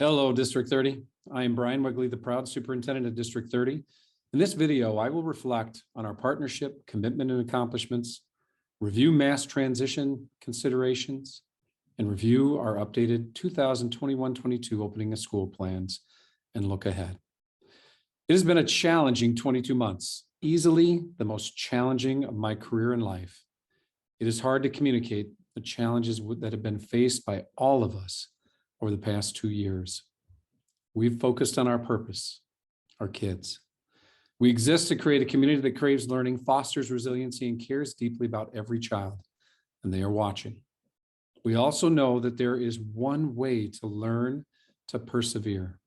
Hello, District 30. I am Brian Wegley, the proud superintendent of District 30. In this video, I will reflect on our partnership, commitment, and accomplishments, review mass transition considerations, and review our updated 2021-22 opening of school plans and look ahead. It has been a challenging 22 months, easily the most challenging of my career and life. It is hard to communicate the challenges that have been faced by all of us over the past 2 years. We've focused on our purpose, our kids. We exist to create a community that craves learning, fosters resiliency, and cares deeply about every child, and they are watching. We also know that there is one way to learn to persevere,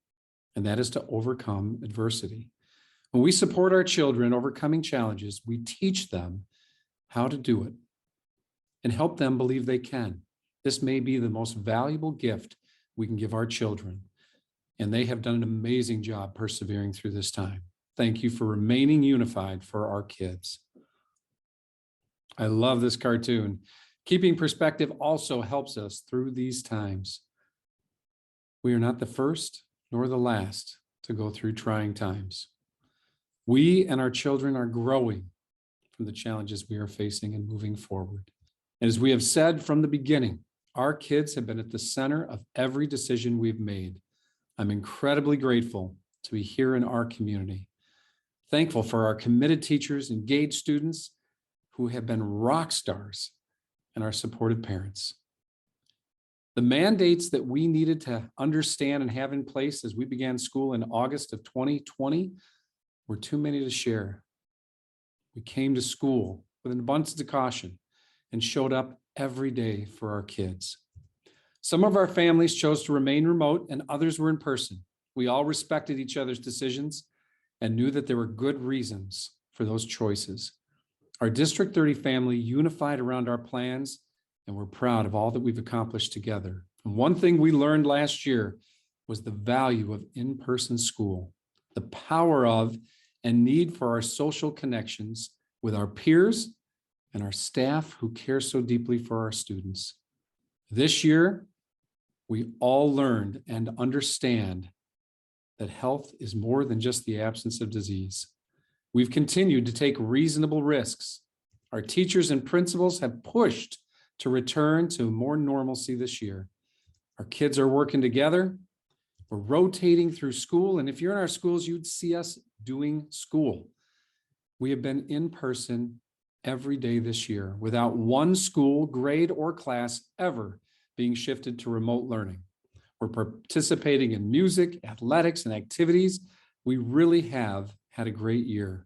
and that is to overcome adversity. When we support our children overcoming challenges, we teach them how to do it and help them believe they can. This may be the most valuable gift we can give our children, and they have done an amazing job persevering through this time. Thank you for remaining unified for our kids. I love this cartoon. Keeping perspective also helps us through these times. We are not the first nor the last to go through trying times. We and our children are growing from the challenges we are facing and moving forward. And as we have said from the beginning, our kids have been at the center of every decision we've made. I'm incredibly grateful to be here in our community. Thankful for our committed teachers, engaged students who have been rock stars, and our supportive parents. The mandates that we needed to understand and have in place as we began school in August of 2020 were too many to share. We came to school with an abundance of caution and showed up every day for our kids. Some of our families chose to remain remote and others were in person. We all respected each other's decisions and knew that there were good reasons for those choices. Our District 30 family unified around our plans, and we're proud of all that we've accomplished together. And one thing we learned last year was the value of in-person school, the power of and need for our social connections with our peers and our staff who care so deeply for our students. This year, we all learned and understand that health is more than just the absence of disease. We've continued to take reasonable risks. Our teachers and principals have pushed to return to more normalcy this year. Our kids are working together. We're rotating through school, and if you're in our schools, you'd see us doing school. We have been in person every day this year without one school, grade, or class ever being shifted to remote learning. We're participating in music, athletics, and activities. We really have had a great year.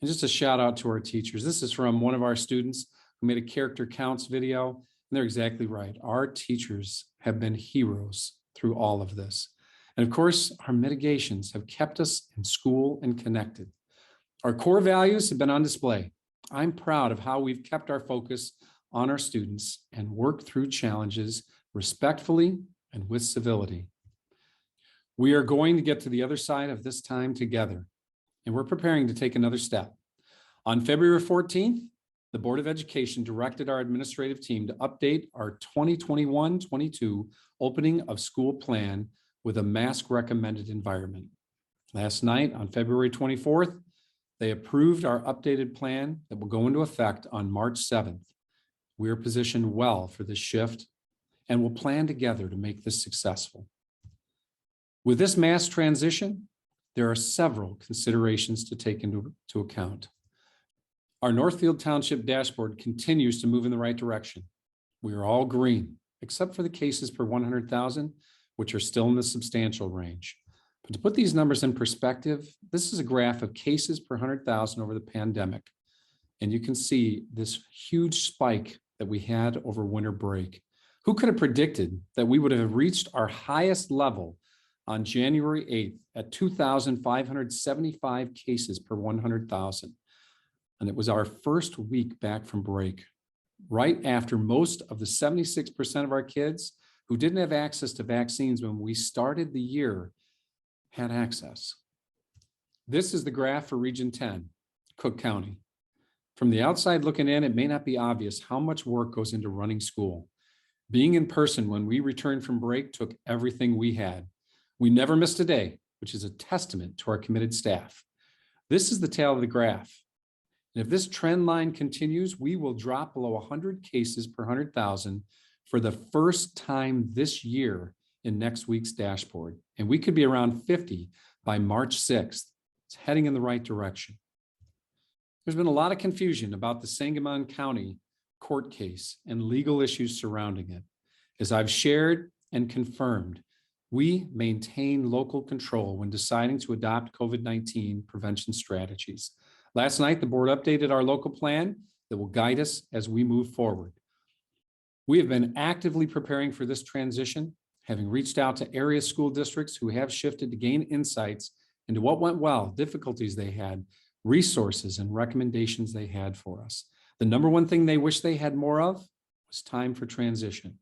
And just a shout out to our teachers. This is from one of our students who made a character counts video, and they're exactly right. Our teachers have been heroes through all of this. And of course, our mitigations have kept us in school and connected. Our core values have been on display. I'm proud of how we've kept our focus on our students and worked through challenges respectfully and with civility. We are going to get to the other side of this time together, and we're preparing to take another step. On February 14th, the Board of Education directed our administrative team to update our 2021-22 opening of school plan with a mask recommended environment. Last night, on February 24th, they approved our updated plan that will go into effect on March 7th. We are positioned well for this shift and will plan together to make this successful. With this mass transition, there are several considerations to take into account. Our Northfield Township dashboard continues to move in the right direction. We are all green, except for the cases per 100,000, which are still in the substantial range. But to put these numbers in perspective, this is a graph of cases per 100,000 over the pandemic. And you can see this huge spike that we had over winter break. Who could have predicted that we would have reached our highest level on January 8th at 2,575 cases per 100,000? And it was our first week back from break, right after most of the 76% of our kids who didn't have access to vaccines when we started the year had access. This is the graph for Region 10, Cook County. From the outside looking in, it may not be obvious how much work goes into running school. Being in person when we returned from break took everything we had. We never missed a day, which is a testament to our committed staff. This is the tail of the graph. And if this trend line continues, we will drop below 100 cases per 100,000 for the first time this year in next week's dashboard. And we could be around 50 by March 6th. It's heading in the right direction. There's been a lot of confusion about the Sangamon County court case and legal issues surrounding it. As I've shared and confirmed, we maintain local control when deciding to adopt COVID-19 prevention strategies. Last night, the board updated our local plan that will guide us as we move forward. We have been actively preparing for this transition, having reached out to area school districts who have shifted to gain insights into what went well, difficulties they had, resources and recommendations they had for us. The number one thing they wish they had more of was time for transition.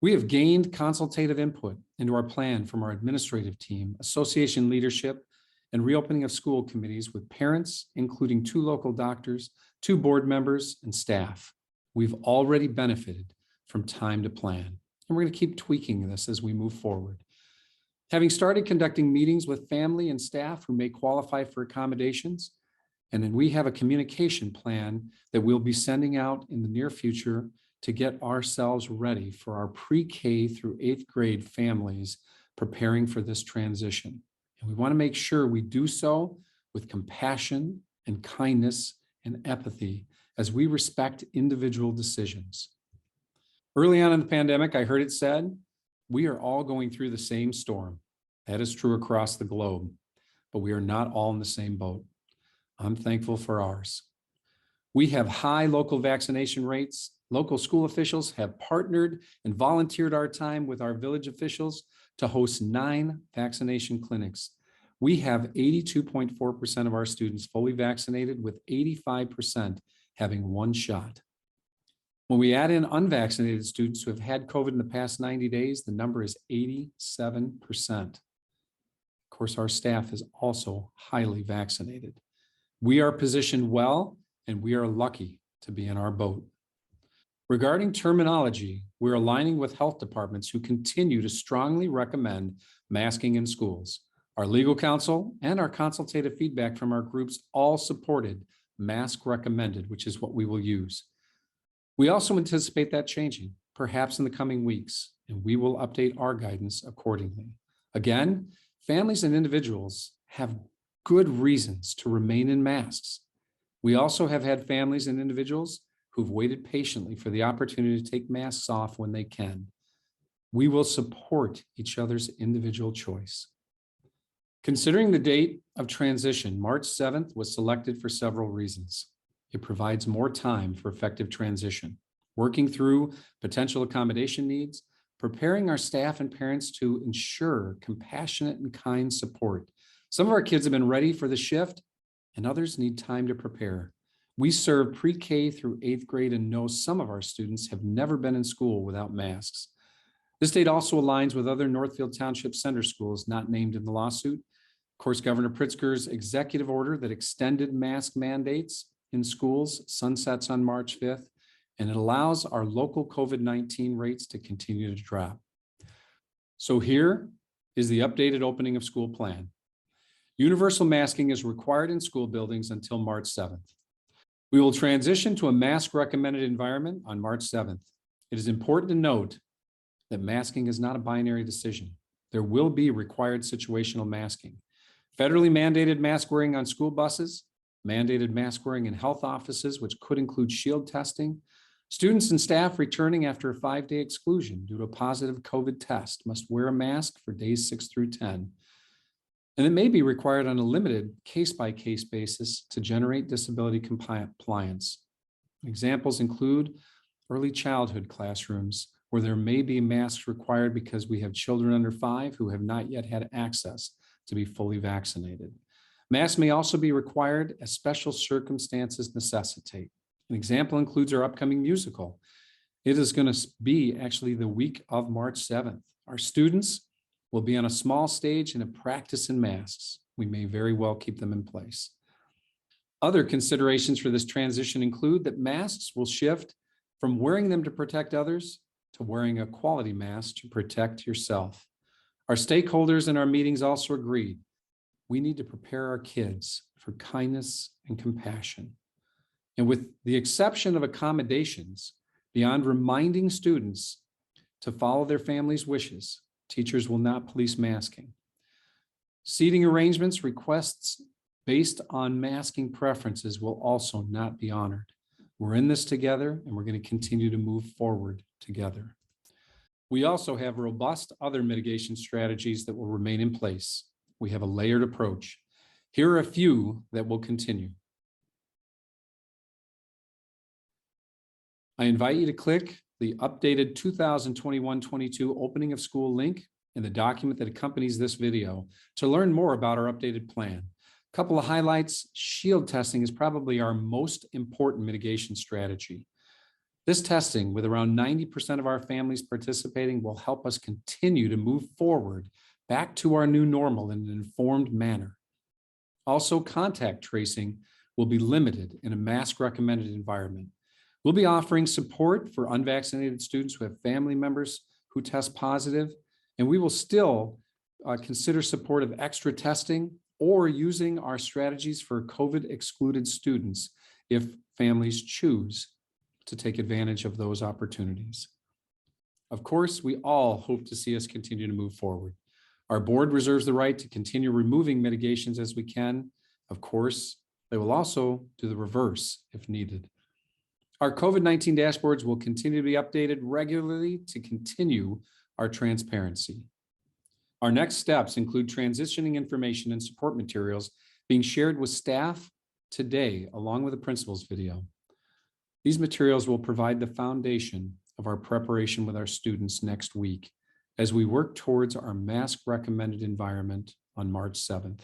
We have gained consultative input into our plan from our administrative team, association leadership, and reopening of school committees with parents, including 2 local doctors, 2 board members, and staff. We've already benefited from time to plan, and we're going to keep tweaking this as we move forward. Having started conducting meetings with family and staff who may qualify for accommodations, and then we have a communication plan that we'll be sending out in the near future to get ourselves ready for our pre-K through 8th grade families preparing for this transition. And we want to make sure we do so with compassion and kindness and empathy as we respect individual decisions. Early on in the pandemic, I heard it said, we are all going through the same storm. That is true across the globe, but we are not all in the same boat. I'm thankful for ours. We have high local vaccination rates. Local school officials have partnered and volunteered our time with our village officials to host 9 vaccination clinics. We have 82.4% of our students fully vaccinated, with 85% having 1 shot. When we add in unvaccinated students who have had COVID in the past 90 days, the number is 87%. Of course, our staff is also highly vaccinated. We are positioned well, and we are lucky to be in our boat. Regarding terminology, we're aligning with health departments who continue to strongly recommend masking in schools. Our legal counsel and our consultative feedback from our groups all supported mask recommended, which is what we will use. We also anticipate that changing, perhaps in the coming weeks, and we will update our guidance accordingly. Again, families and individuals have good reasons to remain in masks. We also have had families and individuals who've waited patiently for the opportunity to take masks off when they can. We will support each other's individual choice. Considering the date of transition, March 7th was selected for several reasons. It provides more time for effective transition, working through potential accommodation needs, preparing our staff and parents to ensure compassionate and kind support. Some of our kids have been ready for the shift, and others need time to prepare. We serve pre-K through 8th grade and know some of our students have never been in school without masks. This date also aligns with other Northfield Township Center schools not named in the lawsuit. Of course, Governor Pritzker's executive order that extended mask mandates in schools sunsets on March 5th, and it allows our local COVID-19 rates to continue to drop. So here is the updated opening of school plan. Universal masking is required in school buildings until March 7th. We will transition to a mask recommended environment on March 7th. It is important to note that masking is not a binary decision. There will be required situational masking. Federally mandated mask wearing on school buses, mandated mask wearing in health offices, which could include shield testing. Students and staff returning after a 5-day exclusion due to a positive COVID test must wear a mask for days 6 through 10. And it may be required on a limited case-by-case basis to generate disability compliance. Examples include early childhood classrooms, where there may be masks required because we have children under 5 who have not yet had access to be fully vaccinated. Masks may also be required as special circumstances necessitate. An example includes our upcoming musical. It is going to be actually the week of March 7th. Our students will be on a small stage and a practice in masks. We may very well keep them in place. Other considerations for this transition include that masks will shift from wearing them to protect others to wearing a quality mask to protect yourself. Our stakeholders in our meetings also agreed we need to prepare our kids for kindness and compassion. And with the exception of accommodations, beyond reminding students to follow their families' wishes, teachers will not police masking. Seating arrangements, requests based on masking preferences will also not be honored. We're in this together, and we're going to continue to move forward together. We also have robust other mitigation strategies that will remain in place. We have a layered approach. Here are a few that will continue. I invite you to click the updated 2021-22 opening of school link in the document that accompanies this video to learn more about our updated plan. A couple of highlights: shield testing is probably our most important mitigation strategy. This testing, with around 90% of our families participating, will help us continue to move forward back to our new normal in an informed manner. Also, contact tracing will be limited in a mask-recommended environment. We'll be offering support for unvaccinated students who have family members who test positive, and we will still consider support of extra testing or using our strategies for COVID-excluded students if families choose to take advantage of those opportunities. Of course, we all hope to see us continue to move forward. Our board reserves the right to continue removing mitigations as we can. Of course, they will also do the reverse if needed. Our COVID-19 dashboards will continue to be updated regularly to continue our transparency. Our next steps include transitioning information and support materials being shared with staff today, along with the principal's video. These materials will provide the foundation of our preparation with our students next week as we work towards our mask-recommended environment on March 7th.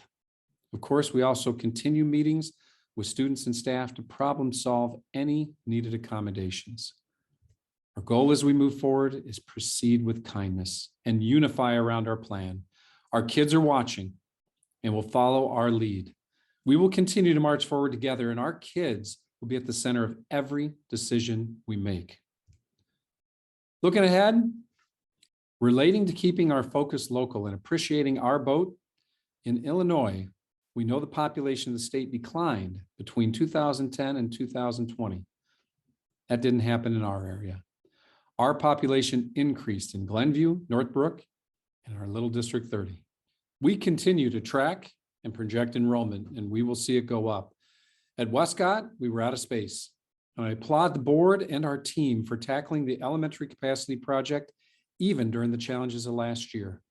Of course, we also continue meetings with students and staff to problem solve any needed accommodations. Our goal as we move forward is proceed with kindness and unify around our plan. Our kids are watching and will follow our lead. We will continue to march forward together, and our kids will be at the center of every decision we make. Looking ahead, relating to keeping our focus local and appreciating our vote, in Illinois, we know the population of the state declined between 2010 and 2020. That didn't happen in our area. Our population increased in Glenview, Northbrook, and our little District 30. We continue to track and project enrollment, and we will see it go up. At Wescott, we were out of space, and I applaud the board and our team for tackling the elementary capacity project even during the challenges of last year.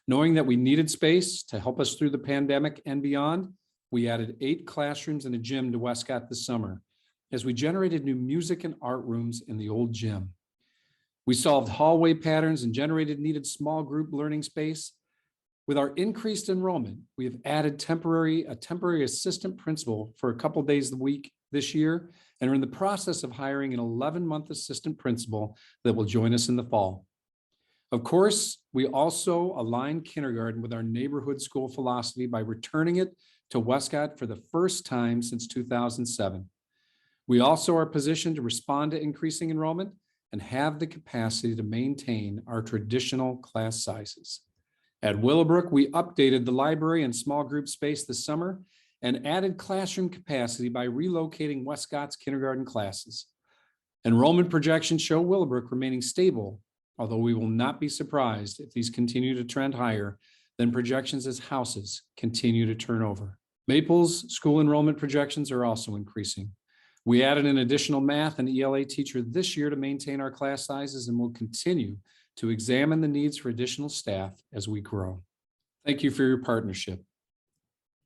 Knowing that we needed space to help us through the pandemic and beyond, we added 8 classrooms and a gym to Wescott this summer as we generated new music and art rooms in the old gym. We solved hallway patterns and generated needed small group learning space. With our increased enrollment, we have added a temporary assistant principal for a couple days a week this year, and are in the process of hiring an 11-month assistant principal that will join us in the fall. Of course, we also aligned kindergarten with our neighborhood school philosophy by returning it to Wescott for the first time since 2007. We also are positioned to respond to increasing enrollment and have the capacity to maintain our traditional class sizes. At Willowbrook, we updated the library and small group space this summer and added classroom capacity by relocating Wescott's kindergarten classes. Enrollment projections show Willowbrook remaining stable, although we will not be surprised if these continue to trend higher than projections as houses continue to turn over. Maple's school enrollment projections are also increasing. We added an additional math and ELA teacher this year to maintain our class sizes, and will continue to examine the needs for additional staff as we grow. Thank you for your partnership.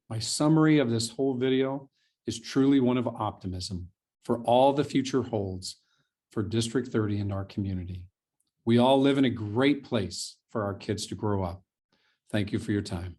My summary of this whole video is truly one of optimism for all the future holds for District 30 and our community. We all live in a great place for our kids to grow up. Thank you for your time.